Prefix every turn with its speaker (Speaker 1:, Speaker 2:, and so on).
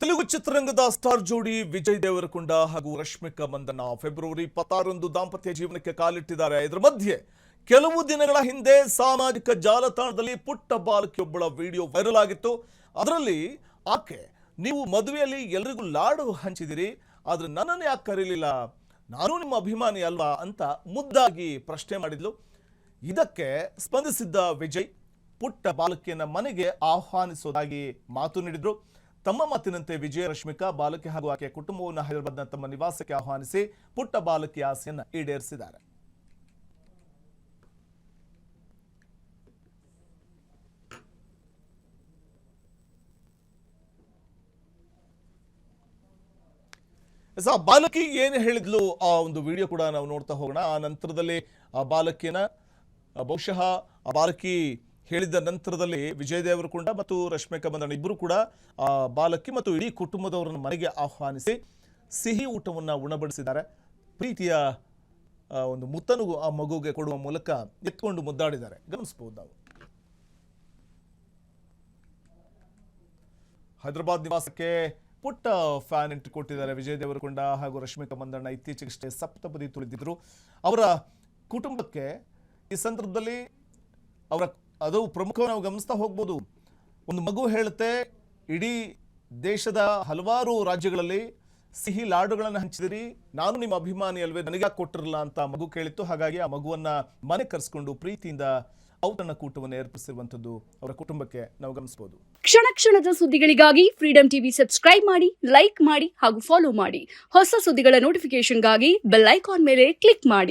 Speaker 1: ತೆಲುಗು ಚಿತ್ರರಂಗದ ಸ್ಟಾರ್ ಜೋಡಿ ವಿಜಯ್ ದೇವರಕೊಂಡ ಹಾಗೂ ರಶ್ಮಿಕಾ ಮಂದಣ್ಣ ಫೆಬ್ರವರಿ 26ರಂದು ದಾಂಪತ್ಯ ಜೀವನಕ್ಕೆ ಕಾಲಿಟ್ಟಿದ್ದಾರೆ. ಇದರ ಮಧ್ಯೆ ಕೆಲವು ದಿನಗಳ ಹಿಂದೆ ಸಾಮಾಜಿಕ ಜಾಲತಾಣದಲ್ಲಿ ಪುಟ್ಟ ಬಾಲಕಿಯೊಬ್ಬಳ ವಿಡಿಯೋ ವೈರಲ್ ಆಗಿತ್ತು. ಅದರಲ್ಲಿ ಆಕೆ ನೀವು ಮದುವೆಯಲ್ಲಿ ಎಲ್ಲರಿಗೂ ಲಾಡು ಹಂಚಿದಿರಿ, ಆದ್ರೆ ನನ್ನನ್ನು ಯಾಕೆ ಕರೀಲಿಲ್ಲ, ನಾನು ನಿಮ್ಮ ಅಭಿಮಾನಿ ಅಲ್ವಾ ಅಂತ ಮುದ್ದಾಗಿ ಪ್ರಶ್ನೆ ಮಾಡಿದ್ಲು. ಇದಕ್ಕೆ ಸ್ಪಂದಿಸಿದ್ದ ವಿಜಯ್ ಪುಟ್ಟ ಬಾಲಕಿಯನ್ನ ಮನೆಗೆ ಆಹ್ವಾನಿಸೋದಾಗಿ ಮಾತು ನೀಡಿದ್ರು. ತಮ್ಮ ಮಾತಿನಂತೆ ವಿಜಯ ರಶ್ಮಿಕಾ ಬಾಲಕಿ ಹಾಗೂ ಆಕೆಯ ಕುಟುಂಬವನ್ನು ಹೈದರಾಬಾದ್ನ ತಮ್ಮ ನಿವಾಸಕ್ಕೆ ಆಹ್ವಾನಿಸಿ ಪುಟ್ಟ ಬಾಲಕಿಯ ಆಸೆಯನ್ನು ಈಡೇರಿಸಿದ್ದಾರೆ. ಬಾಲಕಿ ಏನು ಹೇಳಿದ್ಲು ಆ ಒಂದು ವಿಡಿಯೋ ಕೂಡ ನಾವು ನೋಡ್ತಾ ಹೋಗೋಣ. ಆ ನಂತರದಲ್ಲಿ ಆ ಬಾಲಕಿಯನ್ನ ಬಹುಶಃ ಆ ಬಾಲಕಿ ಹೇಳಿದ ನಂತರದಲ್ಲಿ ವಿಜಯ್ ದೇವರಕೊಂಡ ಮತ್ತು ರಶ್ಮಿಕಾ ಮಂದಣ್ಣ ಇಬ್ಬರು ಕೂಡ ಆ ಬಾಲಕಿ ಮತ್ತು ಇಡೀ ಕುಟುಂಬದವರನ್ನು ಮನೆಗೆ ಆಹ್ವಾನಿಸಿ ಸಿಹಿ ಊಟವನ್ನು ಉಣಬಡಿಸಿದ್ದಾರೆ. ಪ್ರೀತಿಯ ಒಂದು ಮುತ್ತನು ಆ ಮಗುಗೆ ಕೊಡುವ ಮೂಲಕ ಎತ್ಕೊಂಡು ಮುದ್ದಾಡಿದ್ದಾರೆ. ಗಮನಿಸಬಹುದು ನಾವು. ಹೈದರಾಬಾದ್ ನಿವಾಸಕ್ಕೆ ಪುಟ್ಟ ಫ್ಯಾನ್ ಎಂಟ್ರಿ ಕೊಟ್ಟಿದ್ದಾರೆ ವಿಜಯ್ ದೇವರಕೊಂಡ ಹಾಗೂ ರಶ್ಮಿಕಾ ಮಂದಣ್ಣ. ಇತ್ತೀಚೆಗಷ್ಟೇ ಸಪ್ತಪದಿ ತುಳಿದಿದ್ರು. ಅವರ ಕುಟುಂಬಕ್ಕೆ ಈ ಸಂದರ್ಭದಲ್ಲಿ ಅದು ಪ್ರಮುಖವಾಗಿ ನಾವು ಗಮನಿಸ್ತಾ ಹೋಗ್ಬೋದು. ಒಂದು ಮಗು ಹೇಳುತ್ತೆ, ಇಡೀ ದೇಶದ ಹಲವಾರು ರಾಜ್ಯಗಳಲ್ಲಿ ಸಿಹಿ ಲಾಡುಗಳನ್ನು ಹಂಚಿದಿರಿ, ನಾನು ನಿಮ್ಮ ಅಭಿಮಾನಿ ಅಲ್ವೇ, ನನಗೆ ಕೊಟ್ಟಿರಲ್ಲ ಅಂತ ಮಗು ಕೇಳಿತ್ತು. ಹಾಗಾಗಿ ಆ ಮಗುವನ್ನ ಮನೆ ಕರೆಸ್ಕೊಂಡು ಪ್ರೀತಿಯಿಂದ ಔತಣ ಕೂಟವನ್ನು ಏರ್ಪಡಿಸಿರುವಂಥದ್ದು ಅವರ ಕುಟುಂಬಕ್ಕೆ ನಾವು ಗಮನಿಸಬಹುದು.
Speaker 2: ಕ್ಷಣ ಕ್ಷಣದ ಸುದ್ದಿಗಳಿಗಾಗಿ ಫ್ರೀಡಂ ಟಿವಿ ಸಬ್ಸ್ಕ್ರೈಬ್ ಮಾಡಿ, ಲೈಕ್ ಮಾಡಿ ಹಾಗೂ ಫಾಲೋ ಮಾಡಿ. ಹೊಸ ಸುದ್ದಿಗಳ ನೋಟಿಫಿಕೇಶನ್ಗಾಗಿ ಬೆಲ್ ಐಕಾನ್ ಮೇಲೆ ಕ್ಲಿಕ್ ಮಾಡಿ.